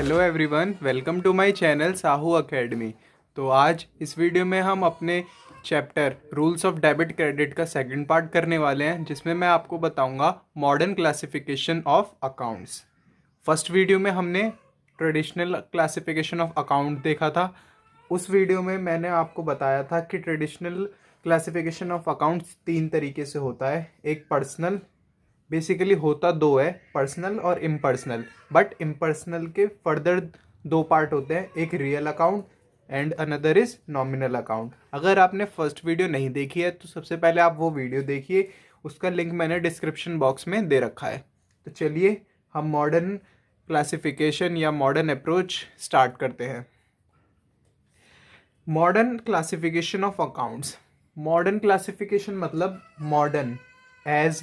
Hello everyone, welcome to my channel Sahu academy. तो आज इस वीडियो में हम अपने chapter rules of debit credit का सेकंड पार्ट करने वाले हैं, जिसमें मैं आपको बताऊंगा modern classification of accounts. First video में हमने ट्रेडिशनल क्लासिफिकेशन ऑफ अकाउंट देखा था। उस वीडियो में मैंने आपको बताया था कि ट्रेडिशनल क्लासिफिकेशन ऑफ अकाउंट्स तीन तरीके से होता है। एक पर्सनल, बेसिकली होता दो है, पर्सनल और इम्पर्सनल। बट इम्पर्सनल के फर्दर दो पार्ट होते हैं, एक real account and another is nominal account. अगर आपने फर्स्ट वीडियो नहीं देखी है तो सबसे पहले आप वो वीडियो देखिए, उसका लिंक मैंने डिस्क्रिप्शन बॉक्स में दे रखा है। तो चलिए हम मॉडर्न क्लासिफिकेशन या मॉडर्न अप्रोच स्टार्ट करते हैं। Modern classification of accounts. Modern classification मतलब मॉडर्न एज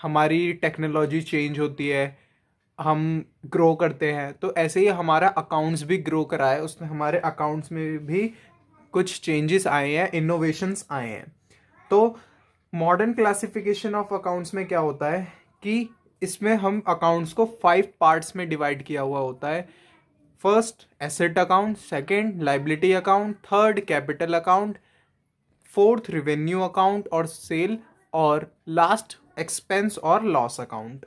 हमारी टेक्नोलॉजी चेंज होती है, हम ग्रो करते हैं, तो ऐसे ही हमारा अकाउंट्स भी ग्रो करा है। उसमें हमारे अकाउंट्स में भी कुछ चेंजेस आए हैं, इनोवेशंस आए हैं। तो मॉडर्न क्लासिफिकेशन ऑफ अकाउंट्स में क्या होता है कि इसमें हम अकाउंट्स को 5 पार्ट्स में डिवाइड किया हुआ होता है। First asset account, second liability account, third capital account, fourth revenue account और सेल, और लास्ट एक्सपेंस और लॉस अकाउंट।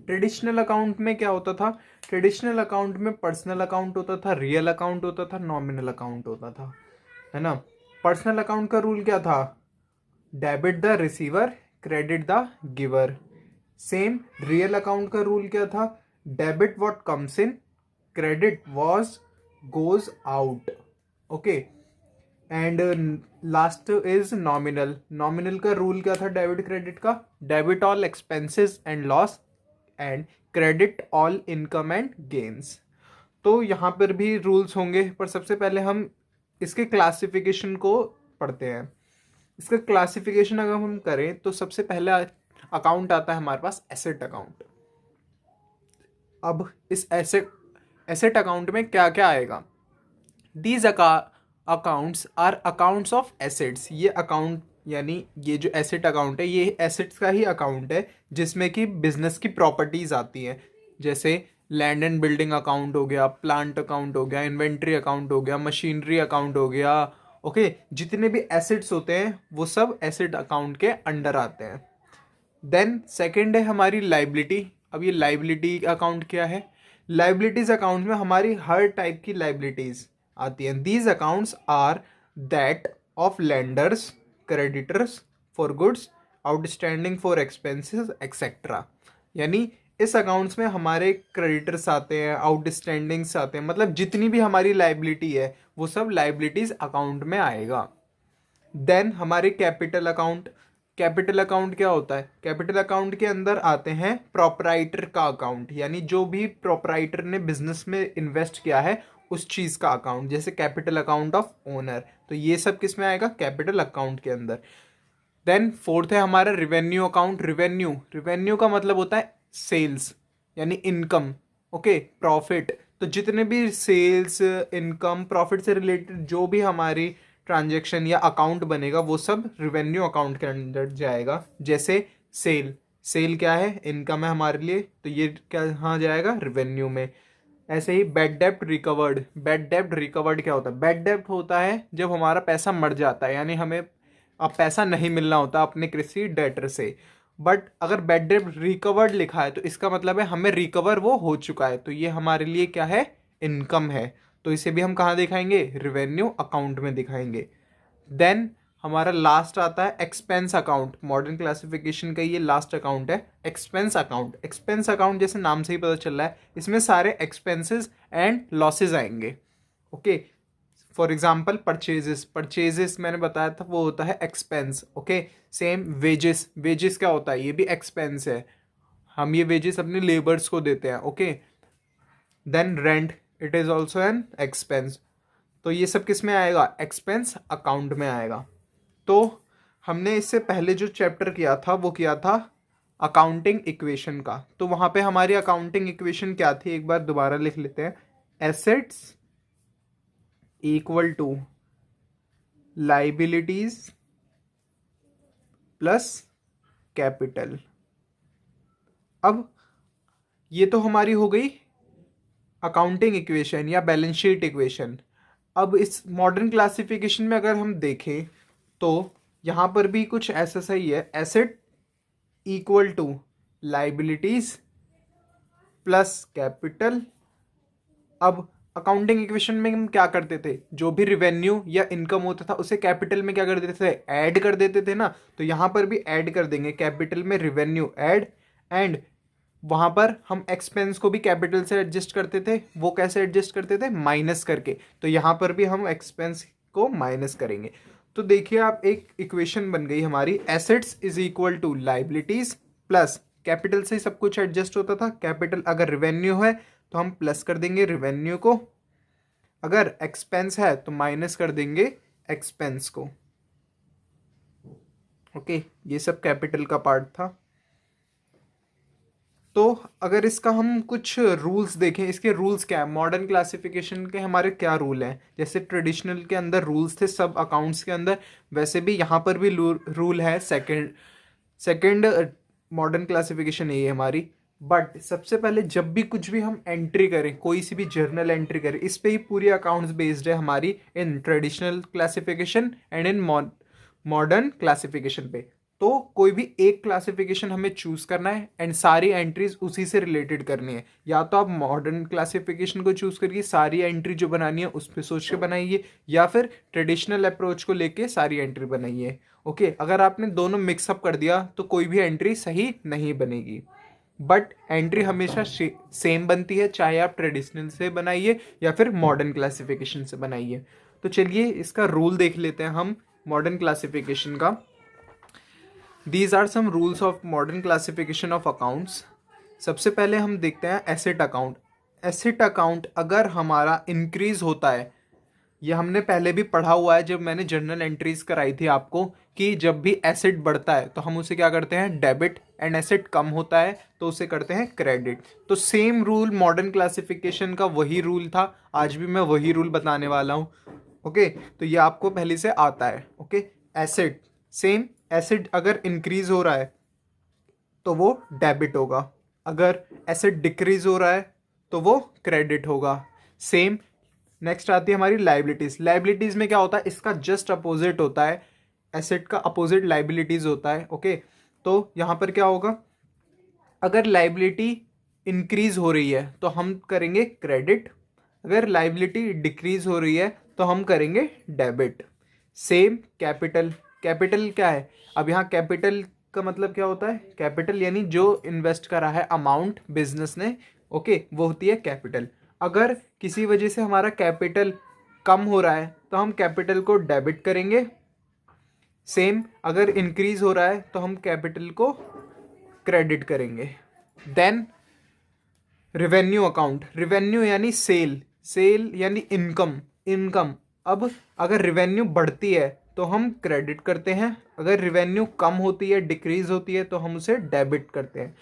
ट्रेडिशनल अकाउंट में क्या होता था? ट्रेडिशनल अकाउंट में पर्सनल अकाउंट होता था, रियल अकाउंट होता था, नॉमिनल अकाउंट होता था, है ना। पर्सनल अकाउंट का रूल क्या था? Debit the receiver, credit the giver. Same real account का रूल क्या था? Debit what comes in, credit was goes out. Okay, and last is nominal. Nominal का रूल क्या था डेबिट क्रेडिट का? Debit all expenses and loss and credit all income and gains. तो यहाँ पर भी रूल्स होंगे, पर सबसे पहले हम इसके क्लासिफिकेशन को पढ़ते हैं। इसका क्लासिफिकेशन अगर हम करें तो सबसे पहला अकाउंट आता है हमारे पास एसेट अकाउंट। अब इस एसेट अकाउंट में क्या क्या आएगा? These accounts are accounts of assets. ये अकाउंट यानी ये जो एसेट अकाउंट है, ये एसेट्स का ही अकाउंट है, जिसमें कि बिजनेस की प्रॉपर्टीज आती हैं। जैसे लैंड एंड बिल्डिंग अकाउंट हो गया, प्लांट अकाउंट हो गया, इन्वेंट्री अकाउंट हो गया, मशीनरी अकाउंट हो गया। ओके, जितने भी एसेट्स होते हैं वो सब एसेट अकाउंट के अंडर आते हैं। देन सेकेंड है हमारी लाइबिलिटी। अब ये लाइबिलिटी अकाउंट क्या है? लाइबिलिटीज अकाउंट में हमारी हर टाइप की लाइबिलिटीज आती हैं। These accounts are that of lenders, creditors for goods, outstanding for expenses etcetera. यानी इस अकाउंट्स में हमारे क्रेडिटर्स आते हैं, आउटस्टैंडिंग्स आते हैं, मतलब जितनी भी हमारी लाइबिलिटी है वो सब लाइबिलिटीज अकाउंट में आएगा। देन हमारे कैपिटल अकाउंट। कैपिटल अकाउंट क्या होता है? कैपिटल अकाउंट के अंदर आते हैं प्रोपराइटर का अकाउंट, यानी जो भी प्रोपराइटर ने बिजनेस में इन्वेस्ट किया है उस चीज का अकाउंट, जैसे कैपिटल अकाउंट ऑफ ओनर। तो ये सब किस में आएगा? कैपिटल अकाउंट के अंदर। देन फोर्थ है हमारा रिवेन्यू अकाउंट। रिवेन्यू रिवेन्यू का मतलब होता है सेल्स, यानी इनकम। Okay, profit. तो जितने भी सेल्स, इनकम, प्रॉफिट से रिलेटेड जो भी हमारी ट्रांजैक्शन या अकाउंट बनेगा वो सब रिवेन्यू अकाउंट के अंदर जाएगा। जैसे सेल, सेल क्या है? इनकम है हमारे लिए, तो ये क्या हाँ जाएगा? रिवेन्यू में। ऐसे ही बैड डेब्ट रिकवर्ड। बैड डेब्ट रिकवर्ड क्या होता है? बैड डेब्ट होता है जब हमारा पैसा मर जाता है, यानी हमें अब पैसा नहीं मिलना होता अपने किसी डेटर से। बट अगर बैड डेब्ट रिकवर्ड लिखा है तो इसका मतलब है हमें रिकवर वो हो चुका है, तो ये हमारे लिए क्या है? इनकम है। तो इसे भी हम कहाँ दिखाएंगे? रिवेन्यू अकाउंट में दिखाएंगे। देन हमारा लास्ट आता है एक्सपेंस अकाउंट। मॉडर्न क्लासिफिकेशन का ये लास्ट अकाउंट है, एक्सपेंस अकाउंट। एक्सपेंस अकाउंट जैसे नाम से ही पता चल रहा है, इसमें सारे एक्सपेंसेस एंड लॉसेज आएंगे। Okay, for example purchases. Purchases मैंने बताया था वो होता है expense. Okay, same wages. Wages क्या होता है? ये भी एक्सपेंस है, हम ये वेजेस अपने लेबर्स को देते हैं। Okay, then rent, it is also an expense. तो ये सब किस में आएगा? एक्सपेंस अकाउंट में आएगा। तो हमने इससे पहले जो चैप्टर किया था वो किया था अकाउंटिंग इक्वेशन का। तो वहां पे हमारी अकाउंटिंग इक्वेशन क्या थी, एक बार दोबारा लिख लेते हैं। Assets equal to liabilities plus capital. अब ये तो हमारी हो गई अकाउंटिंग इक्वेशन या बैलेंस शीट इक्वेशन। अब इस मॉडर्न क्लासिफिकेशन में अगर हम देखें तो यहाँ पर भी कुछ ऐसा सही है, asset equal to liabilities plus capital. अब अकाउंटिंग इक्वेशन में हम क्या करते थे, जो भी रिवेन्यू या इनकम होता था उसे कैपिटल में क्या कर देते थे, ऐड कर देते थे ना। तो यहाँ पर भी ऐड कर देंगे, कैपिटल में रिवेन्यू ऐड, एंड वहाँ पर हम एक्सपेंस को भी कैपिटल से एडजस्ट करते थे। वो कैसे एडजस्ट करते थे, माइनस करके। तो यहाँ पर भी हम एक्सपेंस को माइनस करेंगे। तो देखिए आप, एक इक्वेशन बन गई हमारी, assets is equal to liabilities plus capital से सब कुछ एडजस्ट होता था। कैपिटल अगर रिवेन्यू है तो हम प्लस कर देंगे रिवेन्यू को, अगर एक्सपेंस है तो माइनस कर देंगे एक्सपेंस को। ओके, ये सब कैपिटल का पार्ट था। तो अगर इसका हम कुछ रूल्स देखें, इसके रूल्स क्या है, मॉडर्न क्लासिफिकेशन के हमारे क्या रूल हैं। जैसे ट्रेडिशनल के अंदर रूल्स थे सब अकाउंट्स के अंदर, वैसे भी यहाँ पर भी रूल है। सेकंड मॉडर्न क्लासिफिकेशन यही है हमारी। बट सबसे पहले जब भी कुछ भी हम एंट्री करें, कोई सी भी जर्नल एंट्री करें, इस पे ही पूरी अकाउंट्स बेस्ड है हमारी, in traditional classification and in modern classification पे। तो कोई भी एक क्लासिफिकेशन हमें चूज करना है एंड सारी एंट्रीज उसी से रिलेटेड करनी है। या तो आप मॉडर्न क्लासिफिकेशन को चूज करिए, सारी एंट्री जो बनानी है उस पर सोच के बनाइए, या फिर ट्रेडिशनल अप्रोच को लेके सारी एंट्री बनाइए। ओके, अगर आपने दोनों मिक्सअप कर दिया तो कोई भी एंट्री सही नहीं बनेगी। बट एंट्री हमेशा सेम बनती है, चाहे आप ट्रेडिशनल से बनाइए या फिर मॉडर्न क्लासिफिकेशन से बनाइए। तो चलिए इसका रूल देख लेते हैं हम मॉडर्न क्लासिफिकेशन का। These are some rules of modern classification of accounts। सबसे पहले हम देखते हैं एसेट अकाउंट। एसेट अकाउंट अगर हमारा इंक्रीज होता है, यह हमने पहले भी पढ़ा हुआ है जब मैंने जर्नल एंट्रीज कराई थी आपको, कि जब भी एसेट बढ़ता है तो हम उसे क्या करते हैं, डेबिट, एंड एसेट कम होता है तो उसे करते हैं क्रेडिट। तो सेम रूल मॉडर्न क्लासिफिकेशन का वही रूल था, आज भी मैं वही रूल बताने वाला हूँ। ओके, तो ये आपको पहले से आता है। ओके, एसेट सेम, एसेट अगर इंक्रीज हो रहा है तो वो डेबिट होगा, अगर एसेट डिक्रीज हो रहा है तो वो क्रेडिट होगा। सेम। नेक्स्ट आती है हमारी लाइबिलिटीज। लाइबिलिटीज में क्या होता है, इसका जस्ट अपोजिट होता है, एसेट का अपोजिट लाइबिलिटीज होता है। ओके, तो यहाँ पर क्या होगा, अगर लाइबिलिटी इंक्रीज हो रही है तो हम करेंगे क्रेडिट, अगर लाइबिलिटी डिक्रीज हो रही है तो हम करेंगे डेबिट। Same capital. कैपिटल क्या है, अब यहाँ कैपिटल का मतलब क्या होता है, कैपिटल यानी जो इन्वेस्ट करा है अमाउंट बिजनेस ने, ओके, वो होती है कैपिटल। अगर किसी वजह से हमारा कैपिटल कम हो रहा है तो हम कैपिटल को डेबिट करेंगे। सेम, अगर इंक्रीज हो रहा है तो हम कैपिटल को क्रेडिट करेंगे। Then revenue account. रिवेन्यू यानी सेल, सेल यानी इनकम, इनकम। अब अगर रिवेन्यू बढ़ती है तो हम क्रेडिट करते हैं, अगर रिवेन्यू कम होती है, डिक्रीज होती है, तो हम उसे डेबिट करते हैं।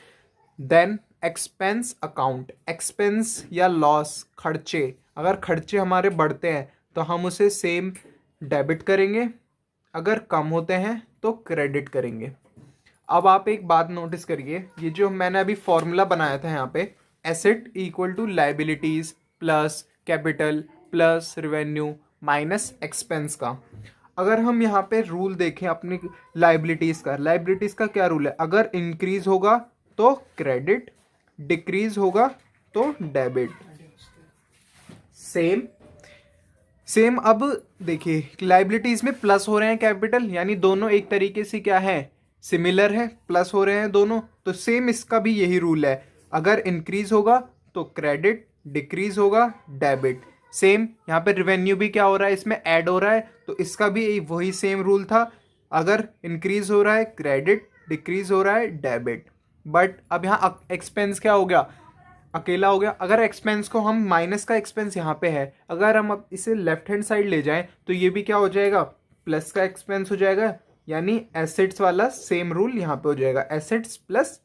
Then expense account. एक्सपेंस या लॉस, खर्चे, अगर खर्चे हमारे बढ़ते हैं तो हम उसे सेम डेबिट करेंगे, अगर कम होते हैं तो क्रेडिट करेंगे। अब आप एक बात नोटिस करिए, ये जो मैंने अभी फॉर्मूला बनाया था यहाँ पे, asset equal to liabilities plus capital plus revenue minus expense का। अगर हम यहाँ पे रूल देखें अपनी लाइबिलिटीज का, लाइबिलिटीज का क्या रूल है, अगर इंक्रीज होगा तो क्रेडिट, डिक्रीज होगा तो डेबिट। Same same. अब देखिए लाइबिलिटीज में प्लस हो रहे हैं कैपिटल, यानी दोनों एक तरीके से क्या है, सिमिलर है, प्लस हो रहे हैं दोनों। तो सेम इसका भी यही रूल है, अगर इंक्रीज होगा तो क्रेडिट, डिक्रीज होगा डेबिट। सेम यहाँ पे रिवेन्यू भी क्या हो रहा है, इसमें ऐड हो रहा है, तो इसका भी वही सेम रूल था, अगर इंक्रीज हो रहा है क्रेडिट, डिक्रीज हो रहा है डेबिट। बट अब यहाँ एक्सपेंस क्या हो गया, अकेला हो गया। अगर एक्सपेंस को हम, माइनस का एक्सपेंस यहाँ पे है, अगर हम अब इसे लेफ्ट हैंड साइड ले जाएं तो ये भी क्या हो जाएगा, प्लस का एक्सपेंस हो जाएगा, यानी एसेट्स वाला सेम रूल यहाँ पे हो जाएगा, एसेट्स प्लस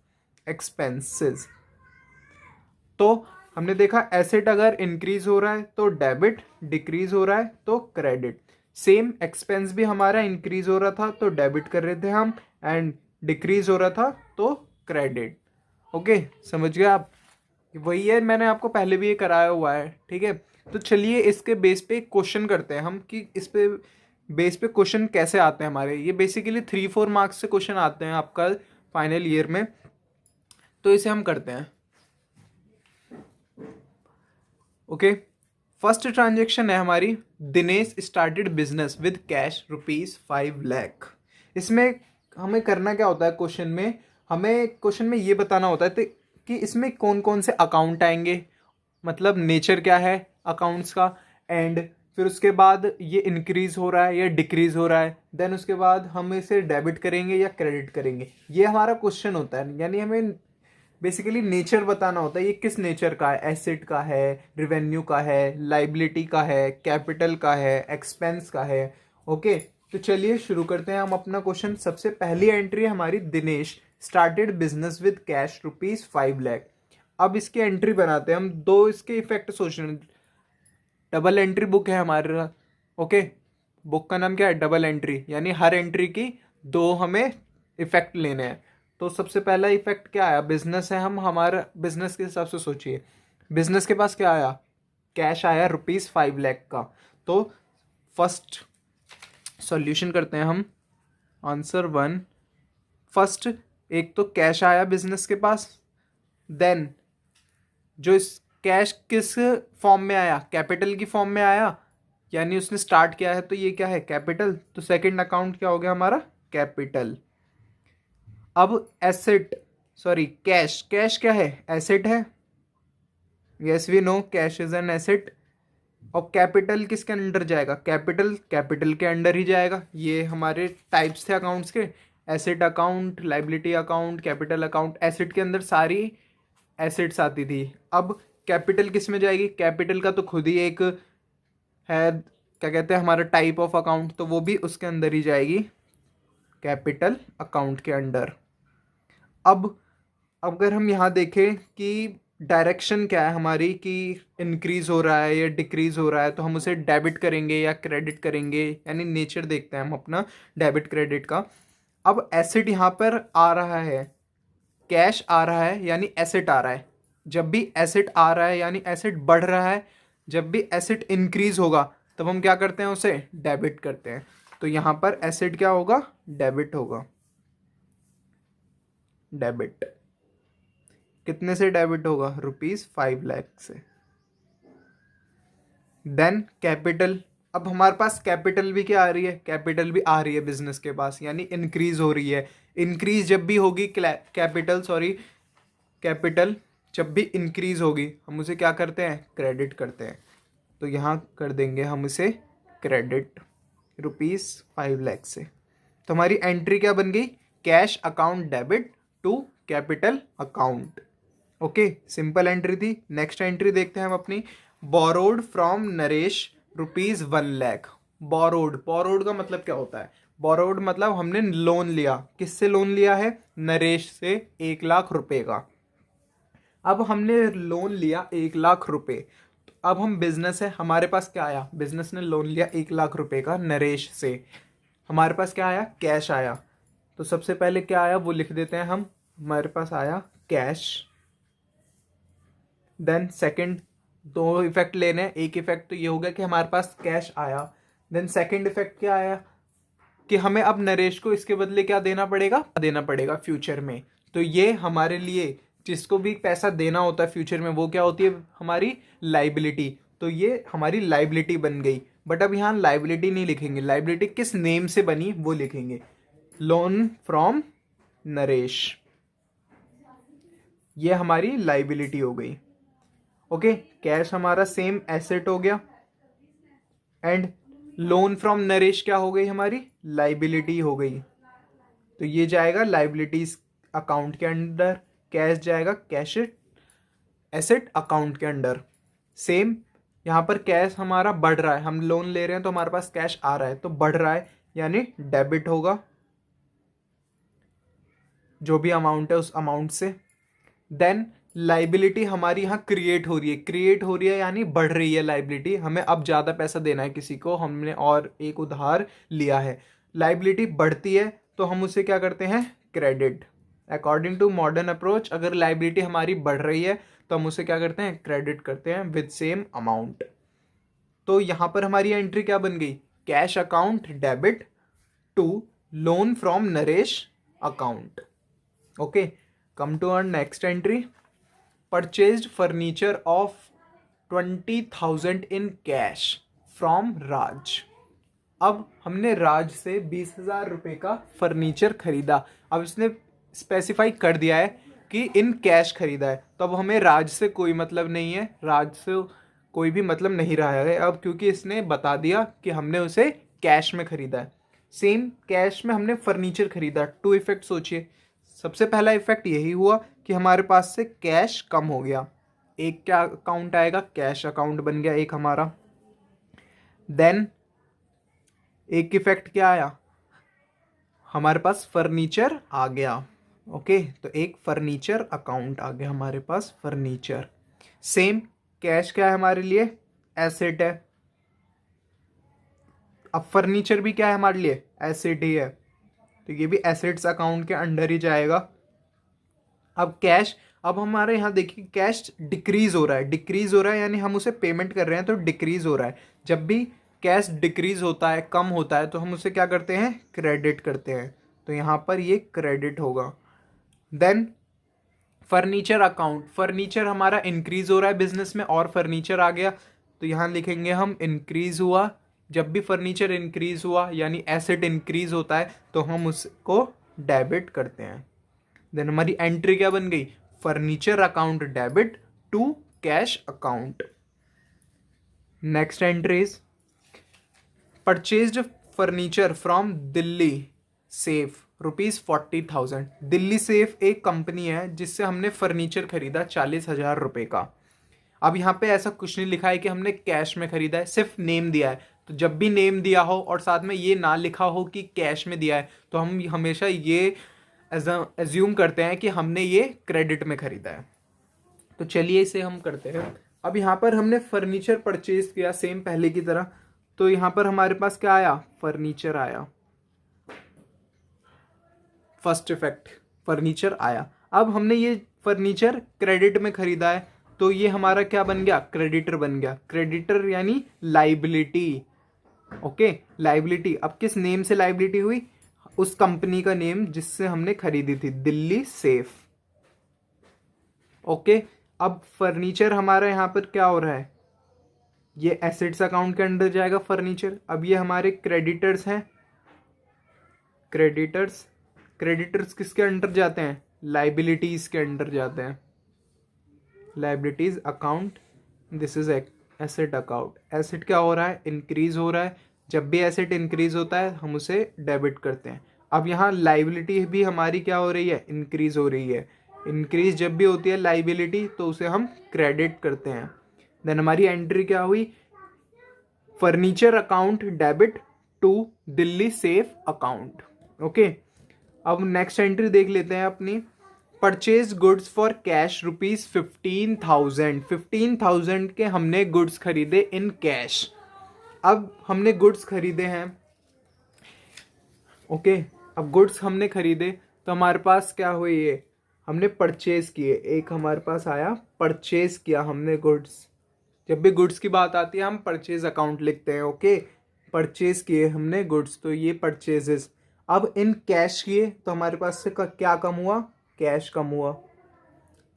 एक्सपेंसेस। तो हमने देखा एसेट अगर इंक्रीज हो रहा है तो डेबिट, डिक्रीज हो रहा है तो क्रेडिट। सेम, एक्सपेंस भी हमारा इंक्रीज हो रहा था तो डेबिट कर रहे थे हम, एंड डिक्रीज हो रहा था तो क्रेडिट। ओके, समझ गए आप। वही है, मैंने आपको पहले भी ये कराया हुआ है, ठीक है। तो चलिए इसके बेस पे एक क्वेश्चन करते हैं हम कि इस पे बेस पे क्वेश्चन कैसे आते हैं हमारे। ये बेसिकली 3-4 मार्क्स से क्वेश्चन आते हैं आपका फाइनल ईयर में, तो इसे हम करते हैं। ओके, फर्स्ट ट्रांजेक्शन है हमारी, Dinesh started business with cash ₹5 lakh. इसमें हमें करना क्या होता है, क्वेश्चन में हमें ये बताना होता है कि इसमें कौन कौन से अकाउंट आएंगे, मतलब नेचर क्या है अकाउंट्स का, एंड फिर उसके बाद ये इंक्रीज हो रहा है या डिक्रीज हो रहा है, देन उसके बाद हम इसे डेबिट करेंगे या क्रेडिट करेंगे। ये हमारा क्वेश्चन होता है, यानी हमें बेसिकली नेचर बताना होता है, ये किस नेचर का है, एसेट का है, रिवेन्यू का है, लाइबिलिटी का है, कैपिटल का है, एक्सपेंस का है। ओके, तो चलिए शुरू करते हैं हम अपना क्वेश्चन। सबसे पहली एंट्री है हमारी, Dinesh started business with cash ₹5 lakh. अब इसकी एंट्री बनाते हैं हम, दो इसके इफेक्ट सोच रहे हैं। डबल एंट्री बुक है हमारे, ओके, बुक का नाम क्या है, डबल एंट्री, यानी हर एंट्री की दो हमें इफेक्ट लेने हैं। तो सबसे पहला इफेक्ट क्या आया, बिजनेस है, हम हमारा बिजनेस के हिसाब से सोचिए। बिजनेस के पास क्या आया, कैश आया ₹5 लाख का। तो फर्स्ट सॉल्यूशन करते हैं हम, आंसर 1। फर्स्ट, एक तो कैश आया बिजनेस के पास, देन जो इस कैश किस फॉर्म में आया, कैपिटल की फॉर्म में आया, यानी उसने स्टार्ट किया है तो ये क्या है, कैपिटल। तो सेकंड अकाउंट क्या हो गया हमारा, कैपिटल। अब एसेट, सॉरी कैश, कैश क्या है, एसेट है, yes we know cash is an asset. और कैपिटल किसके अंडर जाएगा, कैपिटल, कैपिटल के अंडर ही जाएगा। ये हमारे टाइप्स थे अकाउंट्स के, asset account, liability account, capital account. Asset के अंदर सारी एसेट्स आती थी। अब कैपिटल किस में जाएगी, कैपिटल का तो खुद ही एक है, क्या कहते हैं, हमारा टाइप ऑफ अकाउंट, तो वो भी उसके अंदर ही जाएगी, कैपिटल अकाउंट के अंडर। अब अगर हम यहाँ देखें कि डायरेक्शन क्या है हमारी, कि इंक्रीज हो रहा है या डिक्रीज हो रहा है, तो हम उसे डेबिट करेंगे या क्रेडिट करेंगे, यानी नेचर देखते हैं हम अपना डेबिट क्रेडिट का। अब एसेट यहाँ पर आ रहा है, कैश आ रहा है, यानी एसेट आ रहा है। जब भी एसेट आ रहा है यानी एसेट बढ़ रहा है, जब भी एसेट इंक्रीज होगा तब हम क्या करते हैं, उसे डेबिट करते हैं। तो यहाँ पर एसेट क्या होगा, डेबिट होगा, डेबिट। कितने से डेबिट होगा, ₹5 लाख से। देन कैपिटल, अब हमारे पास कैपिटल भी क्या आ रही है, कैपिटल भी आ रही है बिजनेस के पास, यानी इंक्रीज हो रही है। इंक्रीज जब भी होगी कैपिटल, सॉरी कैपिटल जब भी इंक्रीज होगी हम उसे क्या करते हैं, क्रेडिट करते हैं। तो यहाँ कर देंगे हम इसे क्रेडिट ₹5 लाख से। तो हमारी एंट्री क्या बन गई, cash account debit to capital account. Okay, simple entry थी। नेक्स्ट एंट्री देखते हैं हम अपनी, borrowed from Naresh ₹1 lakh. Borrowed, borrowed का मतलब क्या होता है, बोरोड मतलब हमने लोन लिया, किससे लोन लिया है, नरेश से ₹1 लाख का। अब हमने लोन लिया ₹1 लाख। तो अब हम बिजनेस है, हमारे पास क्या आया, बिजनेस ने लोन लिया ₹1 लाख का नरेश से, हमारे पास क्या आया, कैश आया। तो सबसे पहले क्या आया वो लिख देते हैं हम, हमारे पास आया कैश। देन सेकंड, दो इफेक्ट लेने हैं, एक इफेक्ट तो ये हो गया कि हमारे पास कैश आया। देन सेकंड इफेक्ट क्या आया, कि हमें अब नरेश को इसके बदले क्या देना पड़ेगा फ्यूचर में। तो ये हमारे लिए जिसको भी पैसा देना होता है फ्यूचर में, वो क्या होती है, हमारी लाइबिलिटी। तो ये हमारी लाइबिलिटी बन गई। बट अब यहाँ लाइबिलिटी नहीं लिखेंगे, लाइबिलिटी किस नेम से बनी वो लिखेंगे, लोन फ्रॉम नरेश, ये हमारी लाइबिलिटी हो गई। ओके, कैश हमारा सेम एसेट हो गया, एंड लोन फ्रॉम नरेश क्या हो गई, हमारी लाइबिलिटी हो गई। तो ये जाएगा लाइबिलिटीज अकाउंट के अंडर, कैश जाएगा कैश एसेट अकाउंट के अंडर। सेम यहाँ पर कैश हमारा बढ़ रहा है, हम लोन ले रहे हैं तो हमारे पास कैश आ रहा है, तो बढ़ रहा है यानी डेबिट होगा, जो भी अमाउंट है उस अमाउंट से। देन लाइबिलिटी हमारी यहाँ क्रिएट हो रही है यानी बढ़ रही है लाइबिलिटी, हमें अब ज़्यादा पैसा देना है किसी को, हमने और एक उधार लिया है, लाइबिलिटी बढ़ती है तो हम उसे क्या करते हैं, credit. According to modern approach अगर लाइबिलिटी हमारी बढ़ रही है तो हम उसे क्या करते हैं, क्रेडिट करते हैं विद सेम अमाउंट। तो यहाँ पर हमारी एंट्री क्या बन गई, cash account debit to loan from Naresh account. Okay, come to our next entry, purchased furniture of 20,000 in cash from Raj. अब हमने राज से 20,000 रुपये का फर्नीचर खरीदा। अब इसने स्पेसिफाई कर दिया है कि इन कैश खरीदा है, तो अब हमें राज से कोई मतलब नहीं है, राज से कोई भी मतलब नहीं रहा है अब, क्योंकि इसने बता दिया कि हमने उसे कैश में खरीदा है। सेम कैश में हमने फर्नीचर खरीदा। टू इफेक्ट सोचिए। सबसे पहला इफेक्ट यही हुआ कि हमारे पास से कैश कम हो गया, एक क्या अकाउंट आएगा, कैश अकाउंट बन गया एक हमारा। देन एक इफेक्ट क्या आया, हमारे पास फर्नीचर आ गया। ओके, तो एक फर्नीचर अकाउंट आ गया हमारे पास, फर्नीचर। सेम कैश क्या है हमारे लिए, एसेट है। अब फर्नीचर भी क्या है हमारे लिए, एसेट ही है, तो ये भी एसेट्स अकाउंट के अंडर ही जाएगा। अब कैश, अब हमारे यहाँ देखिए कैश डिक्रीज हो रहा है, डिक्रीज हो रहा है यानी हम उसे पेमेंट कर रहे हैं तो डिक्रीज हो रहा है। जब भी कैश डिक्रीज होता है, कम होता है, तो हम उसे क्या करते हैं, क्रेडिट करते हैं, तो यहाँ पर ये क्रेडिट होगा। देन फर्नीचर अकाउंट, फर्नीचर हमारा इंक्रीज हो रहा है बिजनेस में और फर्नीचर आ गया, तो यहाँ लिखेंगे हम इंक्रीज हुआ। जब भी फर्नीचर इंक्रीज हुआ यानी एसेट इंक्रीज होता है तो हम उसको डेबिट करते हैं। देन हमारी एंट्री क्या बन गई, furniture account debit to cash account. Next entry is purchased furniture from Delhi safe ₹40,000। Delhi safe एक कंपनी है जिससे हमने फर्नीचर खरीदा 40,000 रुपये का। अब यहाँ पे ऐसा कुछ नहीं लिखा है कि हमने कैश में खरीदा है, सिर्फ नेम दिया है। तो जब भी नेम दिया हो और साथ में ये ना लिखा हो कि कैश में दिया है, तो हम हमेशा ये एज्यूम करते हैं कि हमने ये क्रेडिट में खरीदा है। तो चलिए इसे हम करते हैं। अब यहाँ पर हमने फर्नीचर परचेज किया सेम पहले की तरह, तो यहाँ पर हमारे पास क्या आया, फर्नीचर आया। फर्स्ट इफेक्ट फर्नीचर आया। अब हमने ये फर्नीचर क्रेडिट में खरीदा है, तो ये हमारा क्या बन गया, क्रेडिटर बन गया। क्रेडिटर यानी लाइबिलिटी। Okay, liability. अब किस नेम से लाइबिलिटी हुई, उस कंपनी का नेम जिससे हमने खरीदी थी, दिल्ली सेफ। ओके, अब फर्नीचर हमारा यहाँ पर क्या हो रहा है, ये एसेट्स अकाउंट के अंदर जाएगा फर्नीचर। अब ये हमारे क्रेडिटर्स हैं, क्रेडिटर्स। क्रेडिटर्स किसके अंडर जाते हैं, लाइबिलिटीज के अंडर जाते हैं, liabilities account. This is asset account. Asset क्या हो रहा है, इंक्रीज हो रहा है। जब भी एसेट इंक्रीज होता है हम उसे डेबिट करते हैं। अब यहाँ लाइबिलिटी भी हमारी क्या हो रही है, इंक्रीज हो रही है। इंक्रीज जब भी होती है लाइबिलिटी तो उसे हम क्रेडिट करते हैं। देन हमारी एंट्री क्या हुई, furniture account debit to Delhi safe account. Okay, अब नेक्स्ट एंट्री देख लेते हैं अपनी। Purchase goods for cash ₹15,000। 15,000 के हमने गुड्स खरीदे इन कैश। अब हमने गुड्स खरीदे हैं, ओके, अब गुड्स हमने खरीदे तो हमारे पास क्या हुई, ये हमने परचेज किए। एक हमारे पास आया, परचेज किया हमने गुड्स। जब भी गुड्स की बात आती है हम परचेज अकाउंट लिखते हैं। ओके, परचेज किए हमने गुड्स, तो ये परचेजेस। अब इन कैश किए तो हमारे पास से क्या कम हुआ, कैश कम हुआ।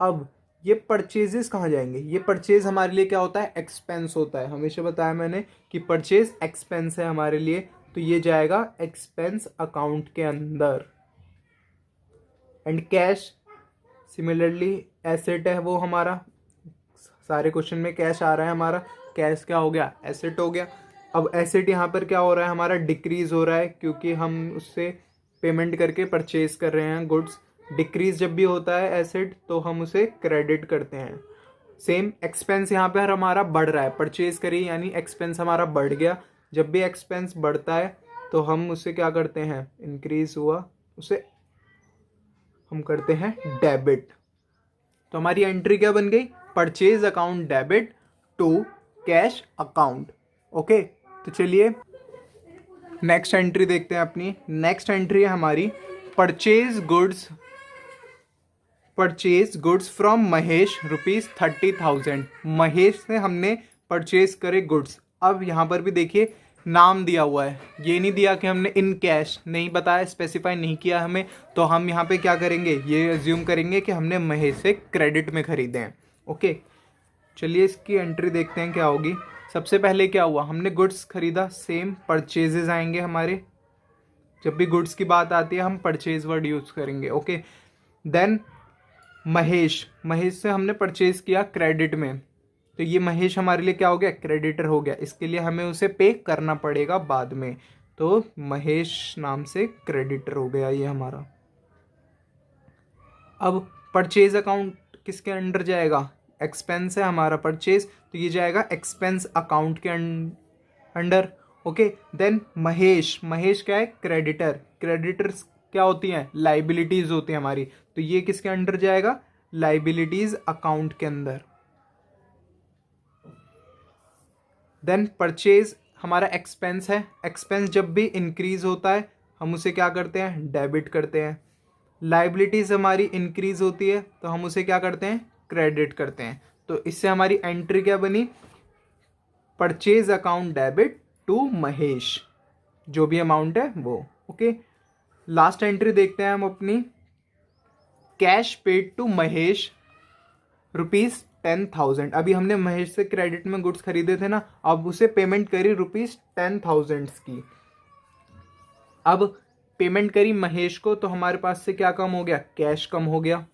अब ये परचेजेस कहाँ जाएंगे, ये परचेज हमारे लिए क्या होता है, एक्सपेंस होता है। हमेशा बताया मैंने कि परचेज एक्सपेंस है हमारे लिए, तो ये जाएगा एक्सपेंस अकाउंट के अंदर। एंड कैश सिमिलरली एसेट है वो हमारा, सारे क्वेश्चन में कैश आ रहा है हमारा, कैश क्या हो गया, एसेट हो गया। अब एसेट यहाँ पर क्या हो रहा है हमारा, डिक्रीज हो रहा है, क्योंकि हम उससे पेमेंट करके परचेज कर रहे हैं गुड्स। डिक्रीज जब भी होता है एसेट तो हम उसे क्रेडिट करते हैं। सेम एक्सपेंस यहाँ पर हमारा बढ़ रहा है, परचेज करी यानी एक्सपेंस हमारा बढ़ गया। जब भी एक्सपेंस बढ़ता है तो हम उसे क्या करते हैं, इंक्रीज हुआ, उसे हम करते हैं डेबिट। तो हमारी एंट्री क्या बन गई, purchase account debit to cash account. Okay, तो चलिए नेक्स्ट एंट्री देखते हैं अपनी। नेक्स्ट एंट्री है हमारी purchase goods purchase goods from Mahesh ₹30,000। Mahesh से हमने परचेज करे गुड्स। अब यहाँ पर भी देखिए नाम दिया हुआ है, ये नहीं दिया कि हमने इन कैश, नहीं बताया, स्पेसिफाई नहीं किया हमें। तो हम यहाँ पे क्या करेंगे, ये अज्यूम करेंगे कि हमने महेश से क्रेडिट में खरीदे हैं। ओके, चलिए इसकी एंट्री देखते हैं क्या होगी। सबसे पहले क्या हुआ, हमने गुड्स खरीदा, सेम परचेजेस आएंगे हमारे। जब भी गुड्स की बात आती है हम परचेज वर्ड यूज करेंगे। ओके, देन महेश, महेश से हमने परचेज किया क्रेडिट में, तो ये महेश हमारे लिए क्या हो गया, क्रेडिटर हो गया। इसके लिए हमें उसे पे करना पड़ेगा बाद में, तो महेश नाम से क्रेडिटर हो गया ये हमारा। अब परचेज अकाउंट किसके अंडर जाएगा, एक्सपेंस है हमारा परचेज, तो ये जाएगा एक्सपेंस अकाउंट के under. Okay, then Mahesh, Mahesh क्या है, क्रेडिटर। क्रेडिटर्स क्या होती हैं, लाइबिलिटीज होती है हमारी, तो ये किसके अंडर जाएगा, लाइबिलिटीज अकाउंट के अंदर। देन परचेज हमारा एक्सपेंस है। एक्सपेंस जब भी इंक्रीज होता है हम उसे क्या करते हैं, डेबिट करते हैं। लाइबिलिटीज हमारी इंक्रीज होती है तो हम उसे क्या करते हैं, क्रेडिट करते हैं। तो इससे हमारी एंट्री क्या बनी, purchase account debit to Mahesh, जो भी अमाउंट है वो। ओके, लास्ट एंट्री देखते हैं हम अपनी, कैश पेड टू महेश ₹10,000। अभी हमने महेश से क्रेडिट में गुड्स खरीदे थे ना, अब उसे पेमेंट करी ₹10,000 की। अब पेमेंट करी महेश को, तो हमारे पास से क्या कम हो गया, कैश कम हो गया।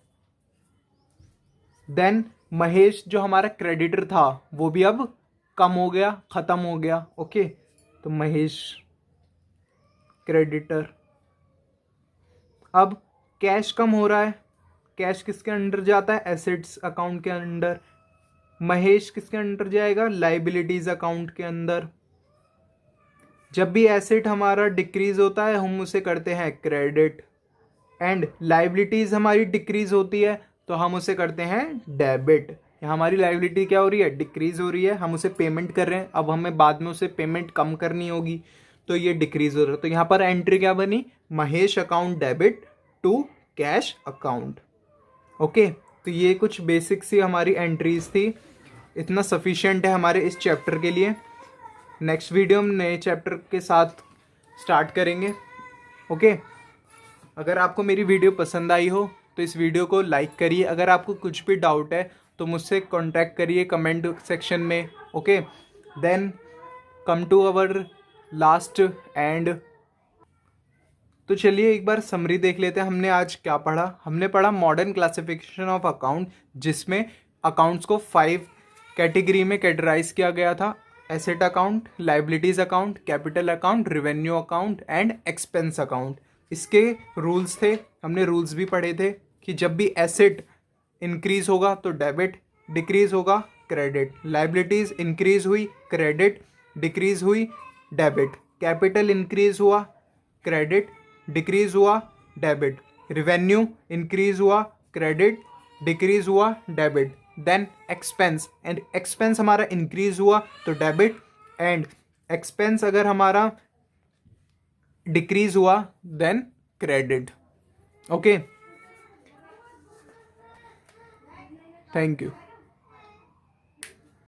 देन महेश जो हमारा क्रेडिटर था वो भी अब कम हो गया, खत्म हो गया। ओके, तो महेश क्रेडिटर। अब कैश कम हो रहा है, कैश किसके अंडर जाता है, एसेट्स अकाउंट के अंडर। महेश किसके अंडर जाएगा, लाइबिलिटीज अकाउंट के अंदर। जब भी एसेट हमारा डिक्रीज होता है हम उसे करते हैं क्रेडिट, एंड लाइबिलिटीज हमारी डिक्रीज होती है तो हम उसे करते हैं डेबिट। यहाँ हमारी लाइबिलिटी क्या हो रही है, डिक्रीज हो रही है, हम उसे पेमेंट कर रहे हैं, अब हमें बाद में उसे पेमेंट कम करनी होगी, तो ये डिक्रीज हो रहा है। तो यहाँ पर एंट्री क्या बनी, Mahesh account debit to cash account. Okay, तो ये कुछ बेसिक सी हमारी एंट्रीज थी, इतना सफिशिएंट है हमारे इस चैप्टर के लिए। नेक्स्ट वीडियो हम नए चैप्टर के साथ स्टार्ट करेंगे। ओके, अगर आपको मेरी वीडियो पसंद आई हो तो इस वीडियो को लाइक करिए। अगर आपको कुछ भी डाउट है तो मुझसे कांटेक्ट करिए कमेंट सेक्शन में। Okay, then come to our last end. तो चलिए एक बार समरी देख लेते हैं, हमने आज क्या पढ़ा। हमने पढ़ा मॉडर्न क्लासिफिकेशन ऑफ अकाउंट, जिसमें अकाउंट्स को 5 कैटेगरी में कैटेगराइज किया गया था, asset account, liabilities account, capital account, revenue account and expense account. इसके रूल्स थे, हमने रूल्स भी पढ़े थे कि जब भी एसेट इंक्रीज होगा तो डेबिट, डिक्रीज होगा क्रेडिट, लाइबिलिटीज इंक्रीज हुई क्रेडिट, डिक्रीज हुई डेबिट, कैपिटल इंक्रीज हुआ क्रेडिट, डिक्रीज हुआ डेबिट, रेवेन्यू इंक्रीज हुआ क्रेडिट, डिक्रीज हुआ debit, then expense, and expense हमारा इंक्रीज हुआ तो डेबिट, एंड एक्सपेंस अगर हमारा डिक्रीज हुआ then credit. Okay, thank you.